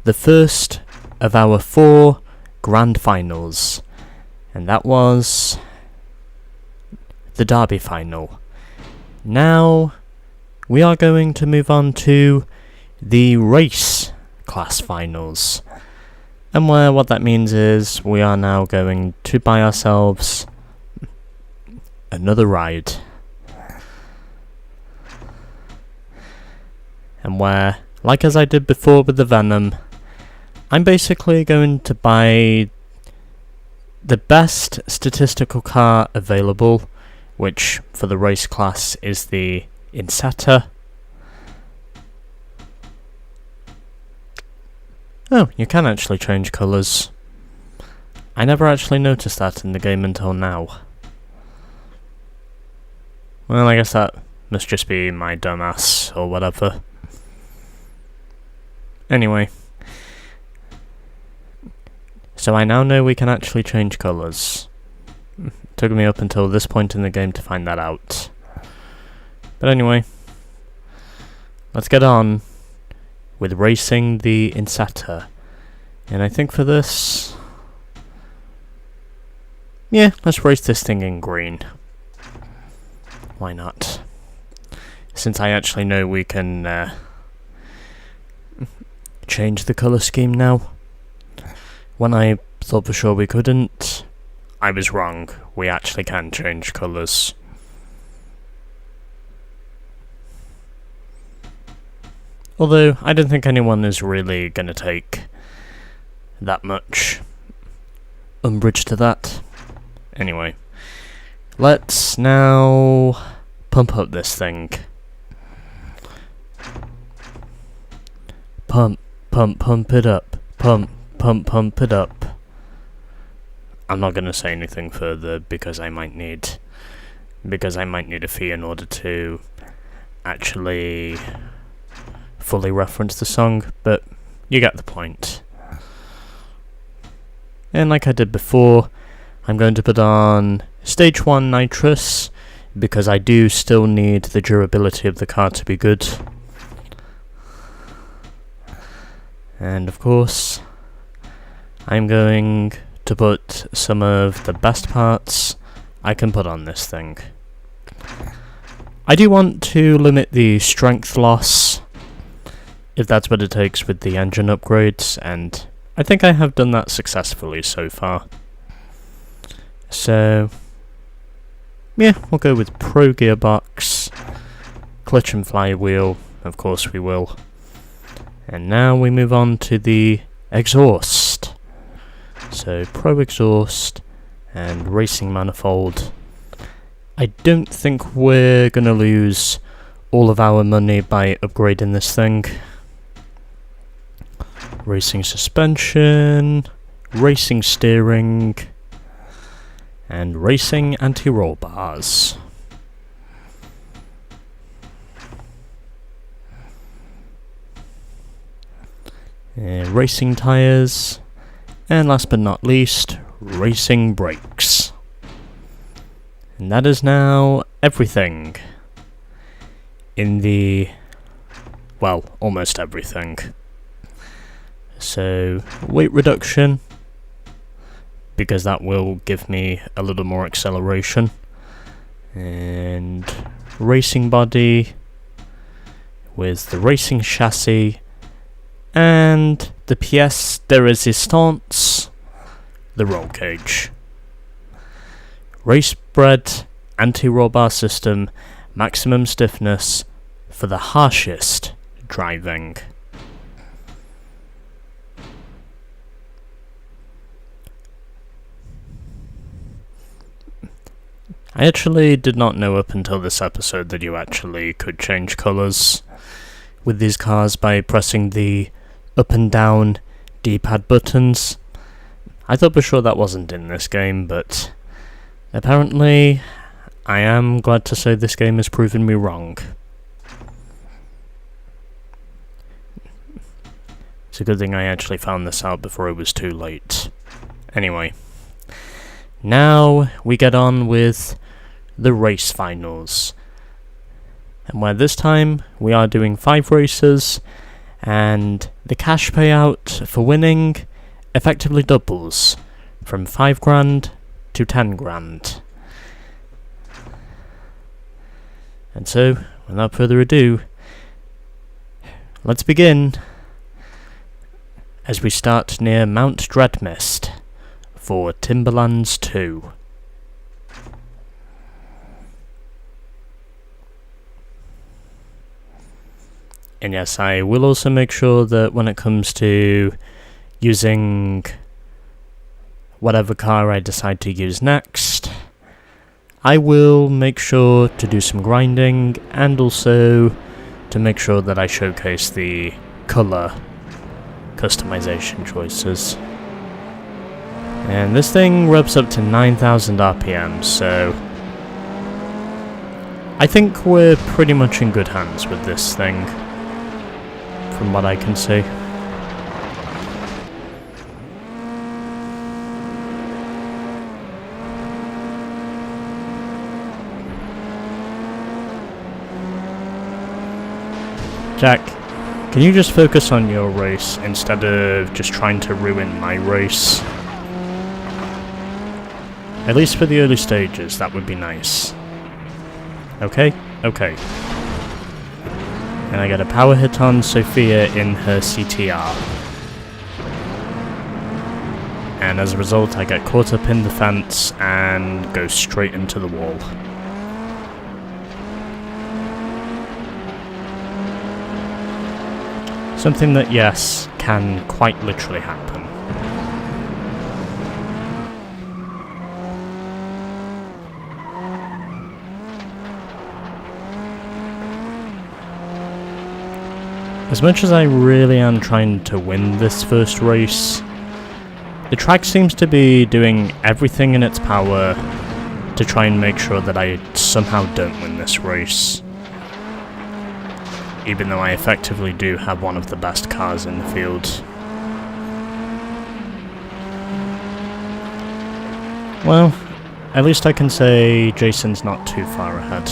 the first of our 4 grand finals, and that was the Derby final. Now we are going to move on to the race class finals, and what that means is we are now going to buy ourselves another ride, and where, like as I did before with the Venom, I'm basically going to buy the best statistical car available, which for the race class is the Insetta. Oh, you can actually change colours. I never actually noticed that in the game until now. Well, I guess that must just be my dumbass or whatever. Anyway. So I now know we can actually change colours. Took me up until this point in the game to find that out. But anyway, let's get on with racing the Insetta. And I think for this, yeah, let's race this thing in green. Why not? Since I actually know we can change the colour scheme now. When I thought for sure we couldn't, I was wrong. We actually can change colours. Although, I don't think anyone is really going to take that much umbrage to that. Anyway, let's now pump up this thing. Pump it up. Pump it up. I'm not going to say anything further because I might need a fee in order to actually fully reference the song, but you get the point. And like I did before, I'm going to put on Stage 1 Nitrous, because I do still need the durability of the car to be good. And of course, I'm going to put some of the best parts I can put on this thing. I do want to limit the strength loss, if that's what it takes with the engine upgrades, and I think I have done that successfully so far. So, yeah, we'll go with Pro Gearbox, Clutch and Flywheel, of course we will. And now we move on to the exhaust. So, Pro Exhaust and Racing Manifold. I don't think we're going to lose all of our money by upgrading this thing. Racing Suspension, Racing Steering, and Racing Anti-Roll Bars. Racing Tyres, and last but not least, Racing Brakes. And that is now everything in the, well, almost everything. So, weight reduction, because that will give me a little more acceleration. And racing body with the racing chassis and the pièce de résistance, the roll cage. Race bred anti-roll bar system, maximum stiffness for the harshest driving. I actually did not know up until this episode that you actually could change colours with these cars by pressing the up and down D-pad buttons. I thought for sure that wasn't in this game, but apparently I am glad to say this game has proven me wrong. It's a good thing I actually found this out before it was too late. Anyway, now we get on with the race finals. And where this time we are doing 5 races, And the cash payout for winning effectively doubles from 5 grand to 10 grand. And so, without further ado, let's begin as we start near Mount Dreadmist for Timberlands 2. And yes, I will also make sure that when it comes to using whatever car I decide to use next, I will make sure to do some grinding and also to make sure that I showcase the colour customization choices. And this thing revs up to 9,000 RPM, so I think we're pretty much in good hands with this thing, from what I can see. Jack, can you just focus on your race instead of just trying to ruin my race? At least for the early stages, that would be nice. Okay? Okay. And I get a power hit on Sophia in her CTR. And as a result, I get caught up in the fence and go straight into the wall. Something that, yes, can quite literally happen. As much as I really am trying to win this first race, the track seems to be doing everything in its power to try and make sure that I somehow don't win this race. Even though I effectively do have one of the best cars in the field. Well, at least I can say Jason's not too far ahead.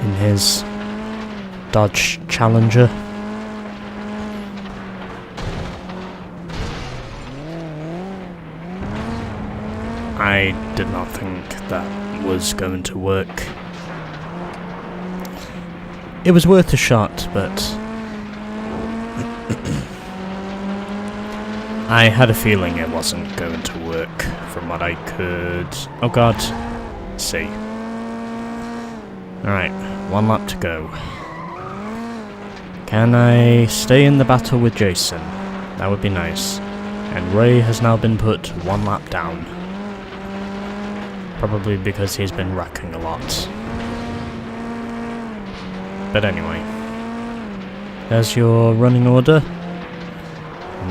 In his Dodge Challenger. I did not think that was going to work. It was worth a shot, but I had a feeling it wasn't going to work from what I could, oh god, see. Alright, 1 lap to go. Can I stay in the battle with Jason? That would be nice. And Ray has now been put 1 lap down. Probably because he's been wrecking a lot. But anyway. There's your running order.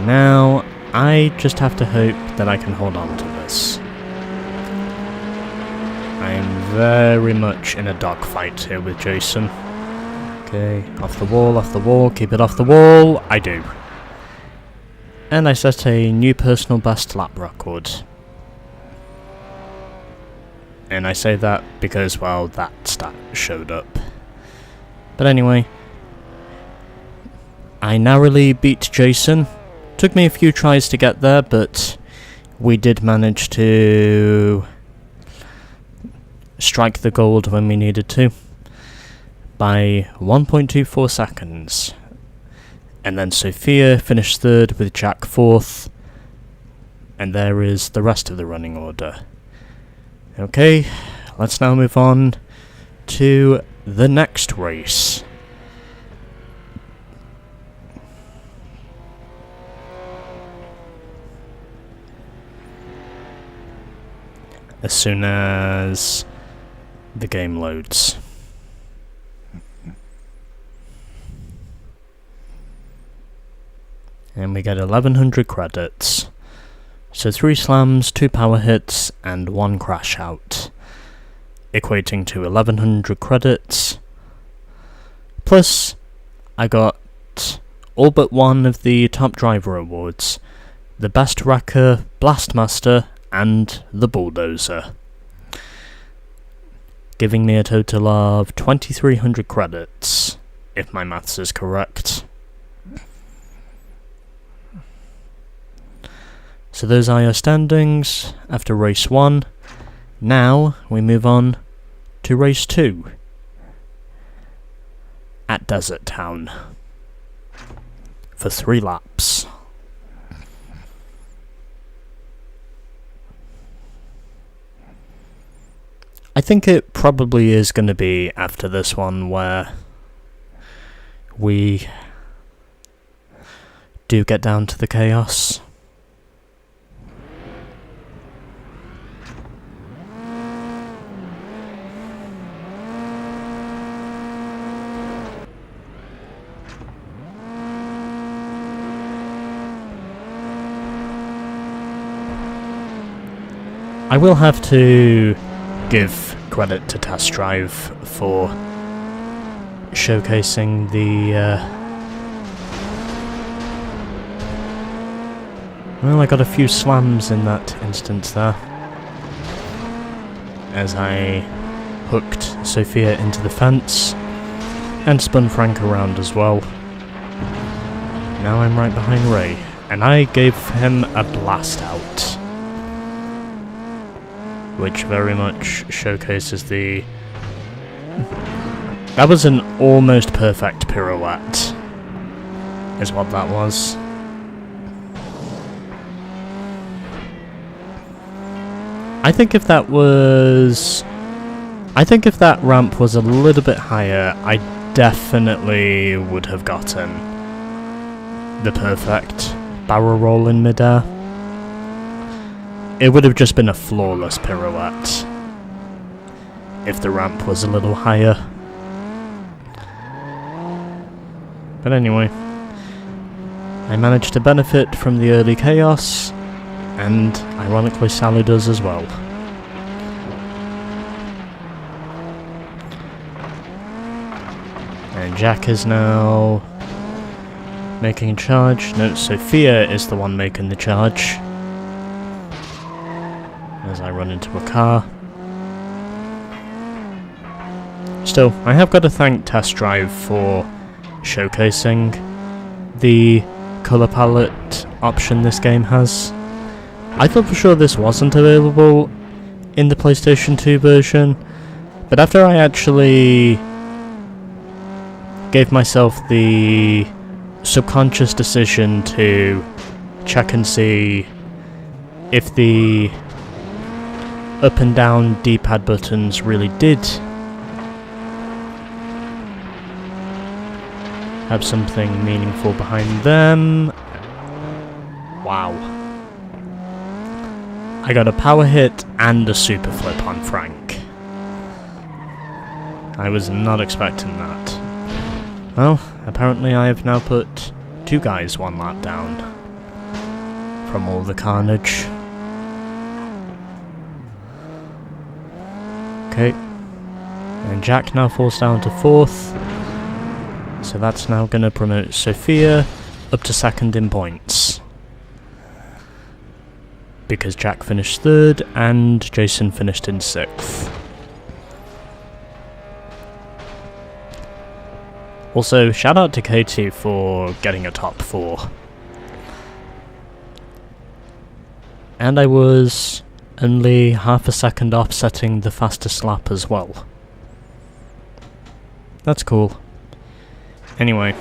Now, I just have to hope that I can hold on to this. I am very much in a dogfight here with Jason. Okay, off the wall, keep it off the wall. I do. And I set a new personal best lap record. And I say that because, well, that stat showed up. But anyway, I narrowly beat Jason. Took me a few tries to get there, but we did manage to strike the gold when we needed to. By 1.24 seconds. And then Sophia finished third with Jack fourth. And there is the rest of the running order. Okay, let's now move on to the next race. As soon as the game loads. And we get 1100 credits. So 3 slams, 2 power hits, and 1 crash out, equating to 1100 credits. Plus, I got all but one of the top driver awards, the Best Wrecker, Blastmaster, and the bulldozer, giving me a total of 2,300 credits, if my maths is correct. So those are your standings after race 1. Now we move on to race 2 at Desert Town for 3 laps. I think it probably is going to be after this one where we do get down to the chaos. I will have to give credit to Test Drive for showcasing the well, I got a few slams in that instance there as I hooked Sophia into the fence and spun Frank around as well. Now I'm right behind Ray and I gave him a blast out, which very much showcases the... That was an almost perfect pirouette, is what that was. I think if that ramp was a little bit higher, I definitely would have gotten the perfect barrel roll in midair. It would have just been a flawless pirouette if the ramp was a little higher. But anyway, I managed to benefit from the early chaos, and ironically Sally does as well. And Jack is now making a charge. No, Sophia is the one making the charge. As I run into a car. Still, I have got to thank Test Drive for showcasing the colour palette option this game has. I thought for sure this wasn't available in the PlayStation 2 version, but after I actually gave myself the subconscious decision to check and see if the up and down D-pad buttons really did have something meaningful behind them. Wow. I got a power hit and a super flip on Frank. I was not expecting that. Well, apparently I have now put 2 guys 1 lap down from all the carnage. Okay, and Jack now falls down to 4th, so that's now going to promote Sophia up to 2nd in points, because Jack finished 3rd and Jason finished in 6th. Also, shout out to Katie for getting a top 4. And I was only half a second off setting the fastest lap as well. That's cool. Anyway,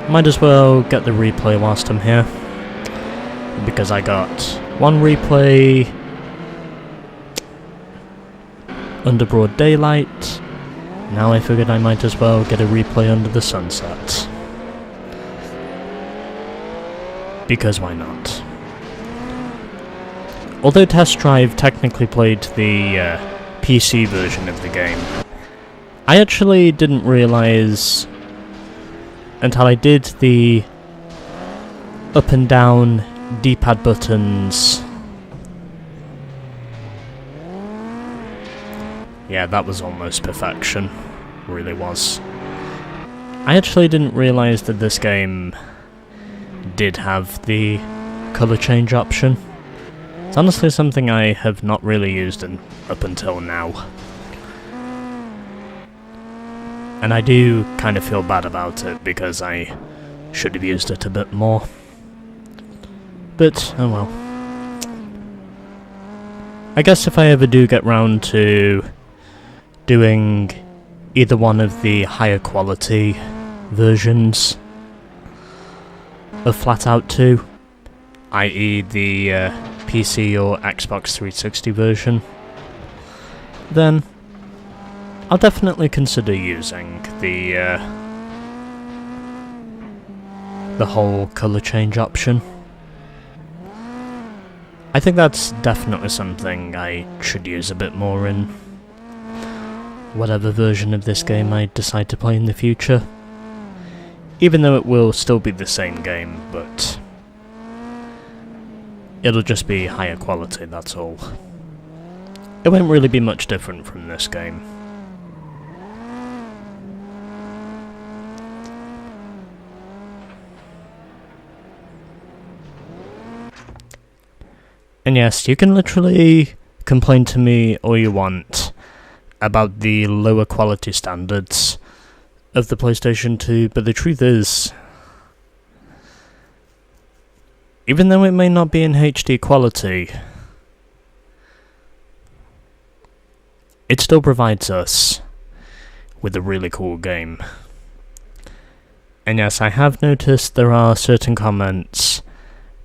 might as well get the replay whilst I'm here, because I got 1 replay under broad daylight. Now I figured I might as well get a replay under the sunset, because why not? Although Test Drive technically played the PC version of the game, I actually didn't realise until I did the up and down D-pad buttons. Yeah, that was almost perfection. Really was. I actually didn't realise that this game did have the colour change option. It's honestly something I have not really used up until now. And I do kind of feel bad about it, because I should have used it a bit more. But, oh well. I guess if I ever do get round to doing either one of the higher quality versions of FlatOut 2, i.e. the PC or Xbox 360 version, then I'll definitely consider using the whole colour change option. I think that's definitely something I should use a bit more in whatever version of this game I decide to play in the future. Even though it will still be the same game, but it'll just be higher quality, that's all. It won't really be much different from this game. And yes, you can literally complain to me all you want about the lower quality standards of the PlayStation 2, but the truth is, even though it may not be in HD quality, it still provides us with a really cool game. And yes, I have noticed there are certain comments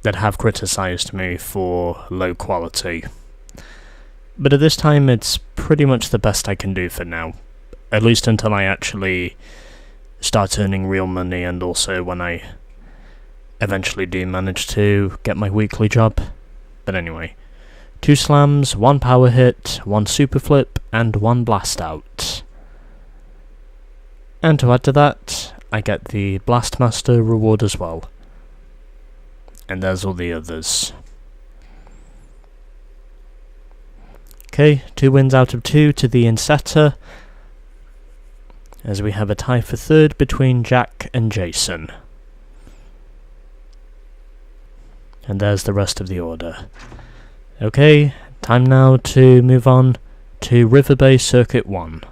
that have criticised me for low quality, but at this time it's pretty much the best I can do for now, at least until I actually start earning real money, and also when I eventually do manage to get my weekly job. But anyway, 2 slams, 1 power hit, 1 super flip, and 1 blast out. And to add to that, I get the Blastmaster reward as well. And there's all the others. Okay, 2 wins out of 2 to the Insetter, as we have a tie for 3rd between Jack and Jason. And there's the rest of the order. Okay, time now to move on to Riverbay Circuit 1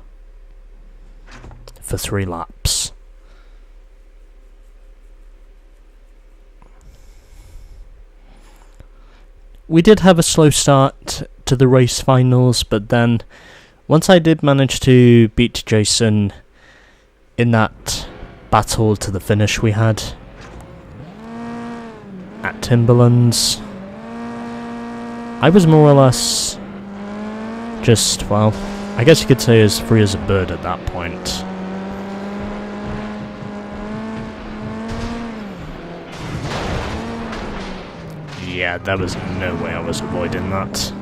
for 3 laps. We did have a slow start to the race finals, but then once I did manage to beat Jason in that battle to the finish we had at Timberlands, I was more or less just, well, I guess you could say as free as a bird at that point. Yeah, there was no way I was avoiding that.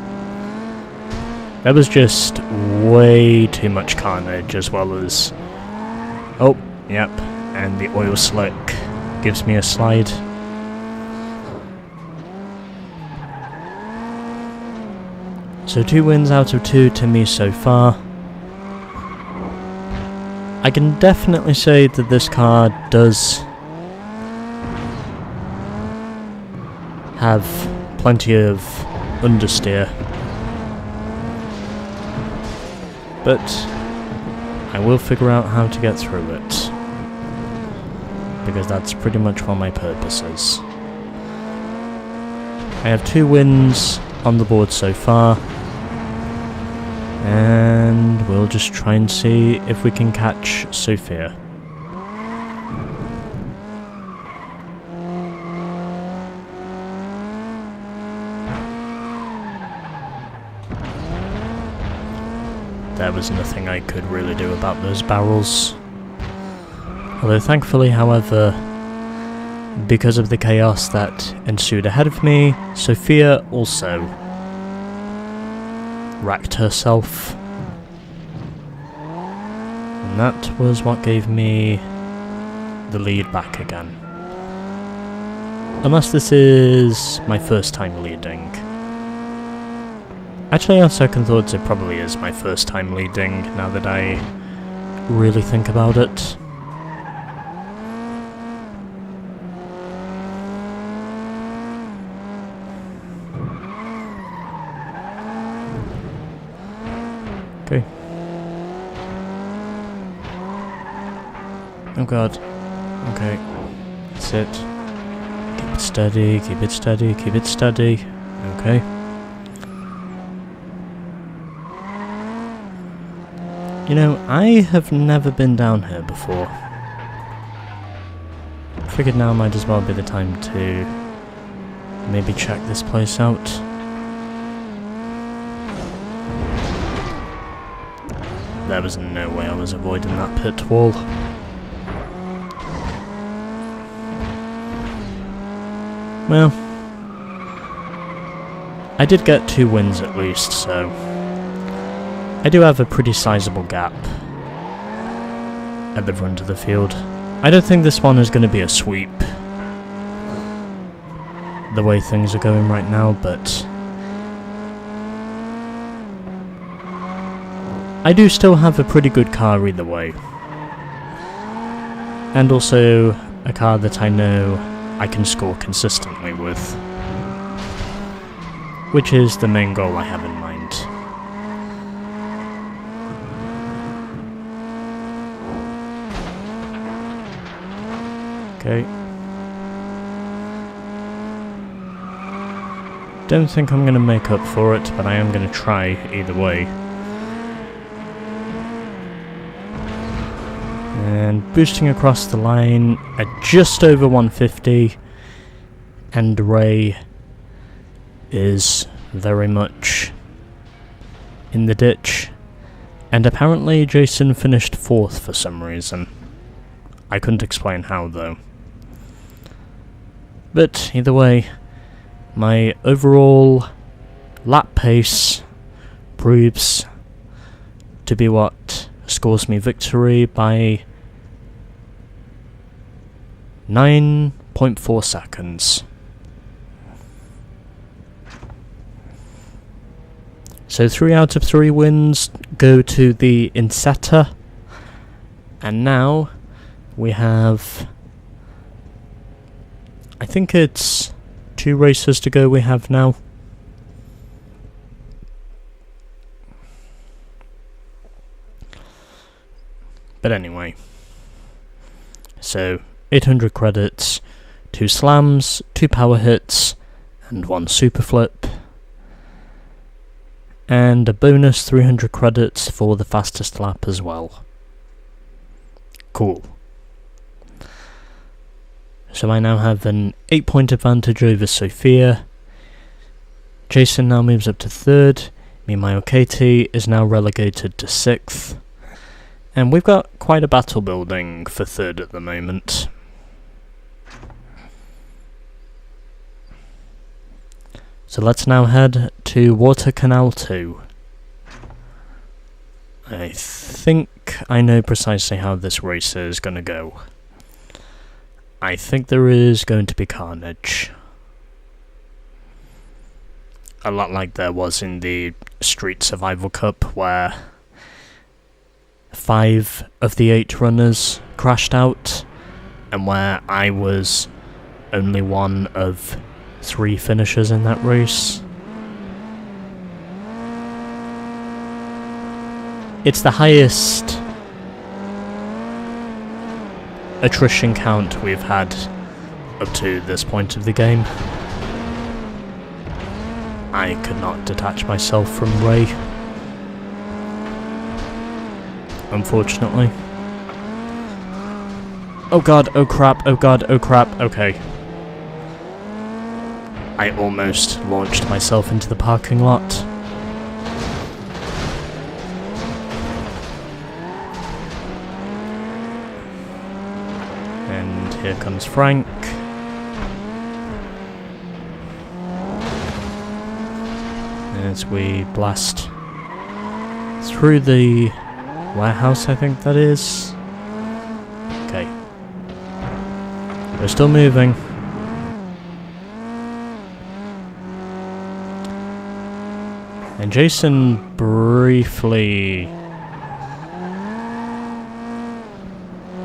That was just way too much carnage, as well as... Oh, yep, and the oil slick gives me a slide. So 2 wins out of 2 to me so far. I can definitely say that this car does have plenty of understeer, but I will figure out how to get through it, because that's pretty much what my purpose is. I have 2 wins on the board so far, and we'll just try and see if we can catch Sophia. There was nothing I could really do about those barrels. Although thankfully, however, because of the chaos that ensued ahead of me, Sophia also wrecked herself. And that was what gave me the lead back again. Unless this is my first time leading. Actually, on second thoughts, it probably is my first time leading, now that I really think about it. Oh god. Okay. That's it. Keep it steady, keep it steady, keep it steady. Okay. You know, I have never been down here before. Figured now might as well be the time to maybe check this place out. There was no way I was avoiding that pit wall. Well, I did get 2 wins at least, so I do have a pretty sizable gap at the front of the field. I don't think this one is going to be a sweep, the way things are going right now, but I do still have a pretty good car either way. And also a car that I know I can score consistently with, which is the main goal I have in mind. Okay. Don't think I'm going to make up for it, but I am going to try either way. And boosting across the line at just over 150, and Ray is very much in the ditch, and apparently Jason finished 4th for some reason. I couldn't explain how though. But either way, my overall lap pace proves to be what scores me victory by 9.4 seconds. So 3 out of 3 wins go to the Insetta, and now we have, I think it's 2 races to go we have now. But anyway, so 800 credits, 2 slams, 2 power hits, and 1 super flip. And a bonus 300 credits for the fastest lap as well. Cool. So I now have an 8-point advantage over Sophia. Jason now moves up to 3rd. Meanwhile, Katie is now relegated to 6th. And we've got quite a battle building for 3rd at the moment. So let's now head to Water Canal 2. I think I know precisely how this race is going to go. I think there is going to be carnage. A lot like there was in the Street Survival Cup, where 5 of the 8 runners crashed out, and where I was only one of 3 finishers in that race. It's the highest attrition count we've had up to this point of the game. I could not detach myself from Ray, unfortunately. Oh god, oh crap, oh god, oh crap, okay. I almost launched myself into the parking lot. And here comes Frank. As we blast through the warehouse, I think that is. Okay. We're still moving. And Jason briefly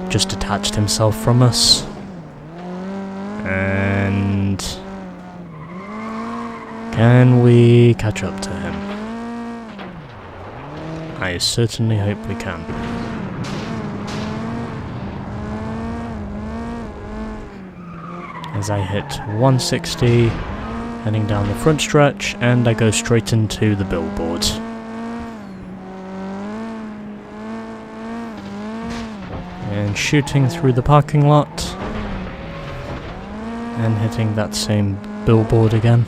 just detached himself from us. And can we catch up to him? I certainly hope we can. as I hit 160, heading down the front stretch, and I go straight into the billboard. And shooting through the parking lot, and hitting that same billboard again,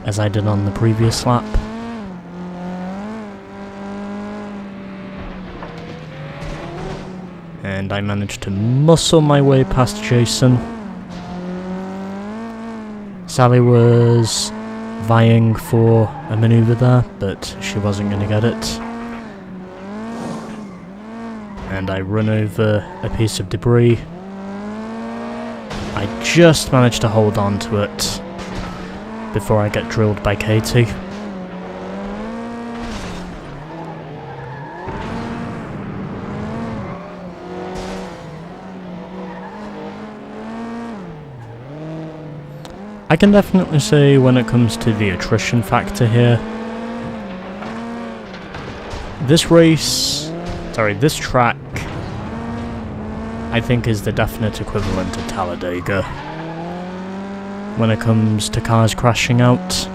as I did on the previous lap. And I managed to muscle my way past Jason. Sally was vying for a maneuver there, but she wasn't going to get it. And I run over a piece of debris. I just managed to hold on to it before I get drilled by Katie. I can definitely say when it comes to the attrition factor here, this track, I think is the definite equivalent of Talladega when it comes to cars crashing out.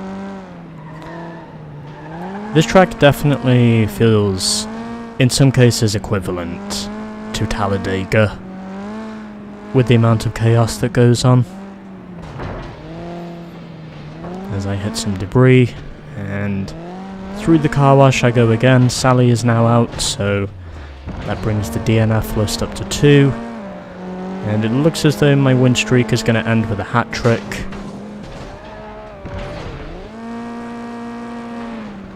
This track definitely feels, in some cases, equivalent to Talladega with the amount of chaos that goes on. As I hit some debris, and through the car wash I go again. Sally is now out, so that brings the DNF list up to 2. And it looks as though my win streak is going to end with a hat trick.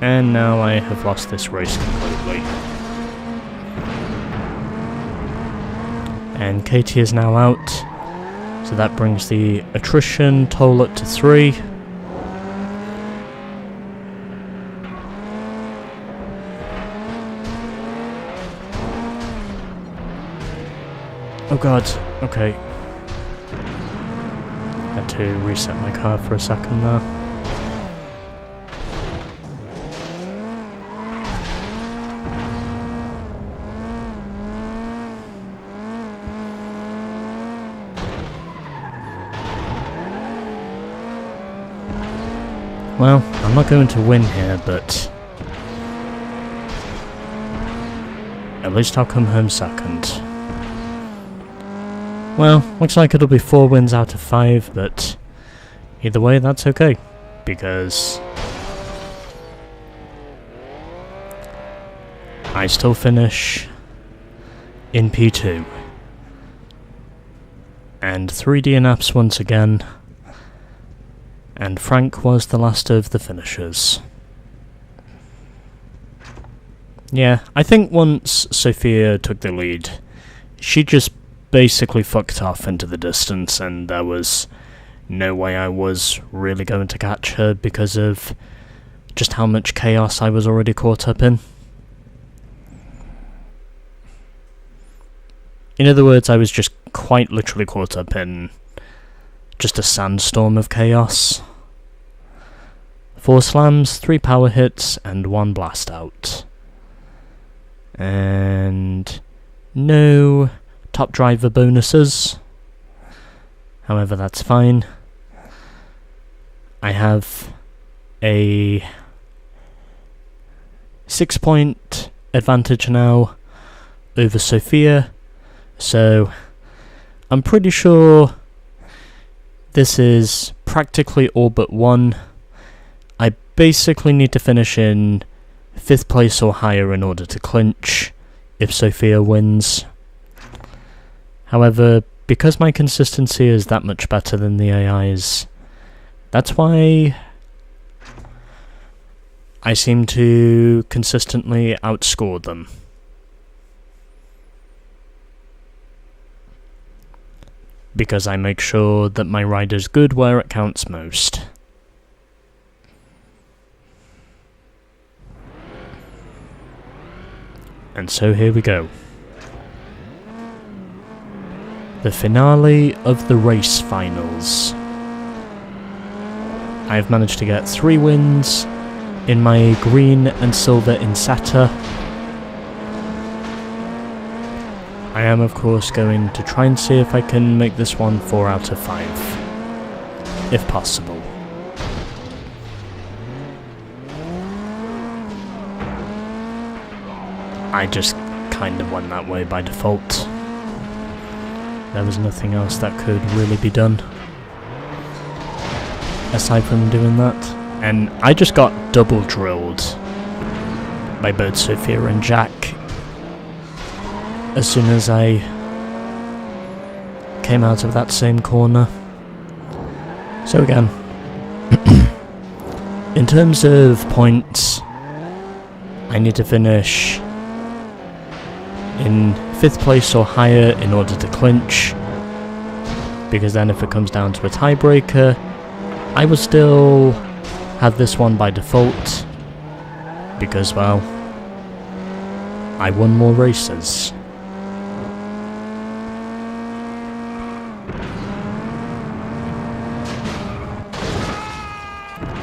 And now I have lost this race completely. And Katie is now out, so that brings the attrition total up to 3. Oh god, okay. Had to reset my car for a second there. Well, I'm not going to win here, but at least I'll come home second. Well, looks like it'll be 4 wins out of 5, but either way, that's okay, because I still finish in P2. And 3 DNFs once again, and Frank was the last of the finishers. Yeah, I think once Sophia took the lead, she just basically fucked off into the distance, and there was no way I was really going to catch her because of just how much chaos I was already caught up in. In other words, I was just quite literally caught up in just a sandstorm of chaos. 4 slams, 3 power hits, and 1 blast out. And no top driver bonuses. However, that's fine. I have a 6-point advantage now over Sophia, so I'm pretty sure this is practically all but won. I basically need to finish in 5th place or higher in order to clinch if Sophia wins. However, because my consistency is that much better than the AI's, that's why I seem to consistently outscore them. Because I make sure that my rider's good where it counts most. And so here we go. The finale of the race finals. I have managed to get 3 wins in my green and silver Insetta. I am of course going to try and see if I can make this one 4 out of 5, if possible. I just kind of went that way by default. There was nothing else that could really be done aside from doing that. And I just got double drilled by both Sophia and Jack as soon as I came out of that same corner. So again, in terms of points, I need to finish in 5th place or higher in order to clinch, because then if it comes down to a tiebreaker, I will still have this one by default, because, well, I won more races.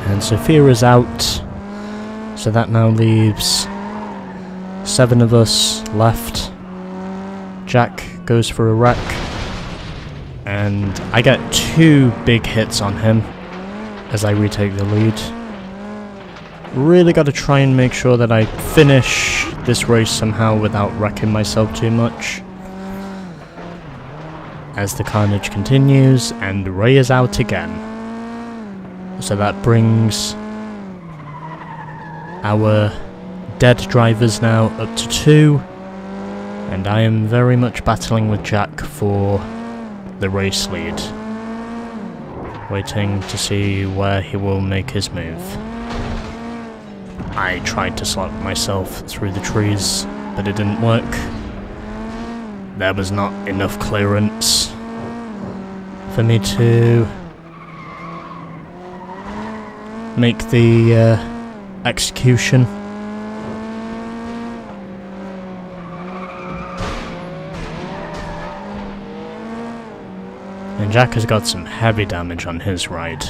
And Sophia is out, so that now leaves 7 of us left. Jack goes for a wreck, and I get 2 big hits on him as I retake the lead. Really got to try and make sure that I finish this race somehow without wrecking myself too much. As the carnage continues, and Ray is out again. So that brings our dead drivers now up to 2, and I am very much battling with Jack for the race lead, waiting to see where he will make his move. I tried to slot myself through the trees, but it didn't work. There was not enough clearance for me to make the execution. And Jack has got some heavy damage on his ride.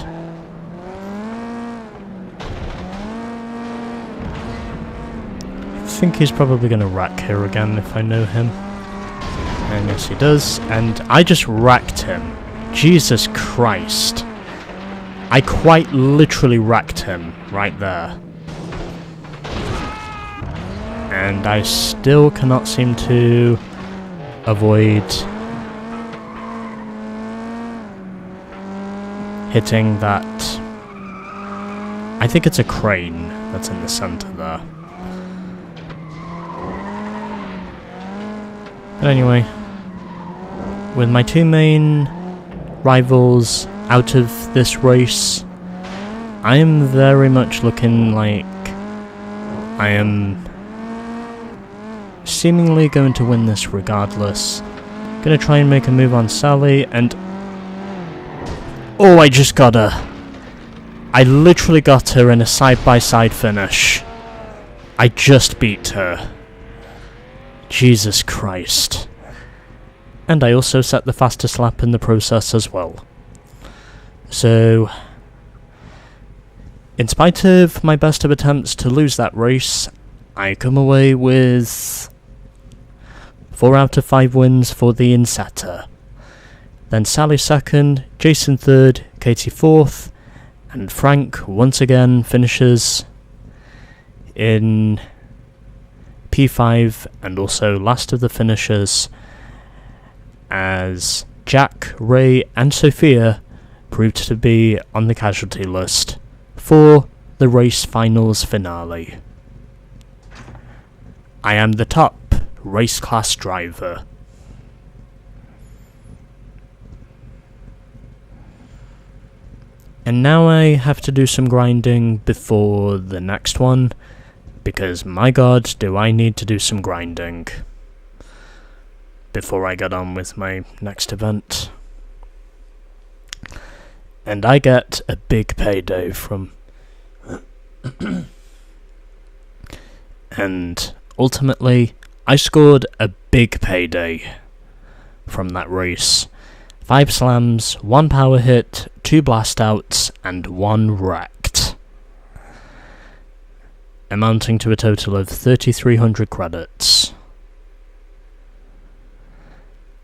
I think he's probably going to wreck here again if I know him. And yes, he does. And I just wrecked him. Jesus Christ. I quite literally wrecked him right there. And I still cannot seem to avoid hitting that. I think it's a crane that's in the center there. But anyway, with my 2 main rivals out of this race, I am very much looking like I am seemingly going to win this regardless. Gonna try and make a move on Sally, and oh, I just got her. I literally got her in a side-by-side finish. I just beat her. Jesus Christ. And I also set the fastest lap in the process as well. So, in spite of my best of attempts to lose that race, I come away with 4 out of 5 wins for the Insetter. Then Sally 2nd, Jason 3rd, Katie 4th, and Frank once again finishes in P5 and also last of the finishers, as Jack, Ray and Sophia proved to be on the casualty list for the race finals finale. I am the top race class driver. And now I have to do some grinding before the next one, because my god, do I need to do some grinding before I get on with my next event. And I get a big payday from and ultimately I scored a big payday from that race. 5 slams, 1 power hit, 2 blast outs, and 1 wrecked, amounting to a total of 3,300 credits.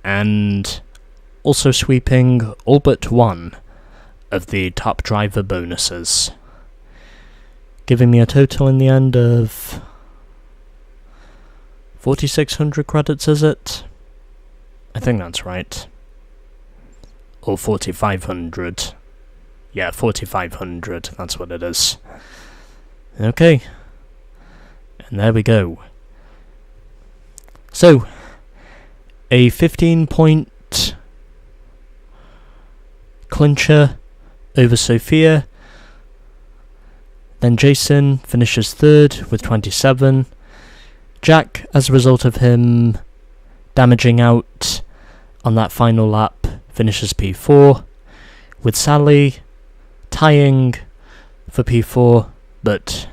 and also sweeping all but one of the top driver bonuses, giving me a total in the end of 4,600 credits, is it? I think that's right. Or 4,500. Yeah, 4,500, that's what it is. Okay. And there we go. So, a 15-point clincher over Sophia. Then Jason finishes third with 27. Jack, as a result of him damaging out on that final lap, finishes P4. With Sally tying for P4, but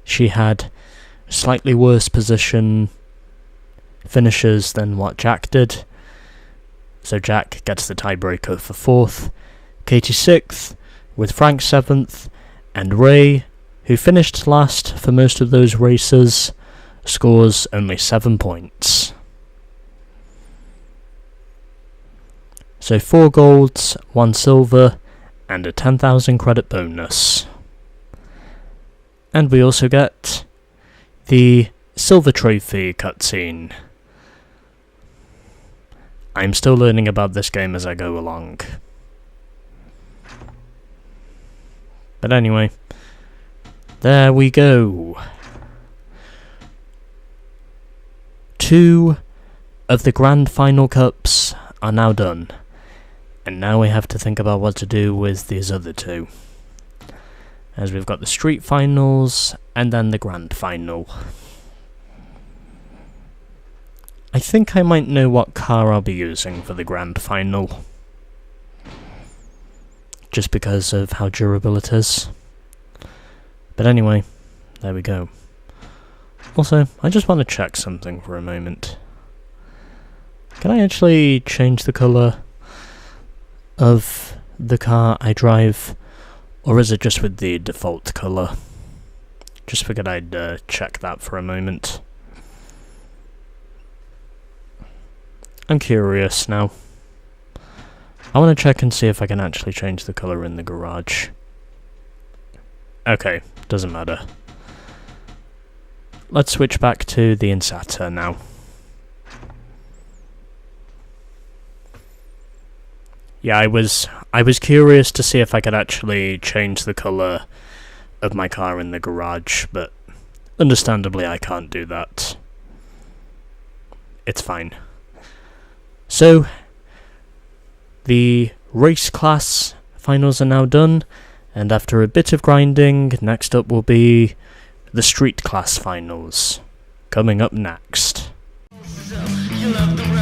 she had a slightly worse position finishes than what Jack did, so Jack gets the tiebreaker for 4th, Katie 6th, with Frank 7th, and Ray, who finished last for most of those races, scores only 7 points. So 4 golds, 1 silver, and a 10,000 credit bonus. And we also get the silver trophy cutscene. I'm still learning about this game as I go along. But anyway, there we go. 2 of the Grand Final Cups are now done. And now we have to think about what to do with these other 2. As we've got the Street Finals, and then the Grand Final. I think I might know what car I'll be using for the Grand Final. Just because of how durable it is. But anyway, there we go. Also, I just want to check something for a moment. Can I actually change the colour of the car I drive, or is it just with the default colour? Just figured I'd check that for a moment. I'm curious now. I want to check and see if I can actually change the colour in the garage. Okay, doesn't matter. Let's switch back to the Insata now. Yeah, I was curious to see if I could actually change the colour of my car in the garage, but understandably I can't do that. It's fine. So, the race class finals are now done, and after a bit of grinding, next up will be the street class finals, coming up next. You love the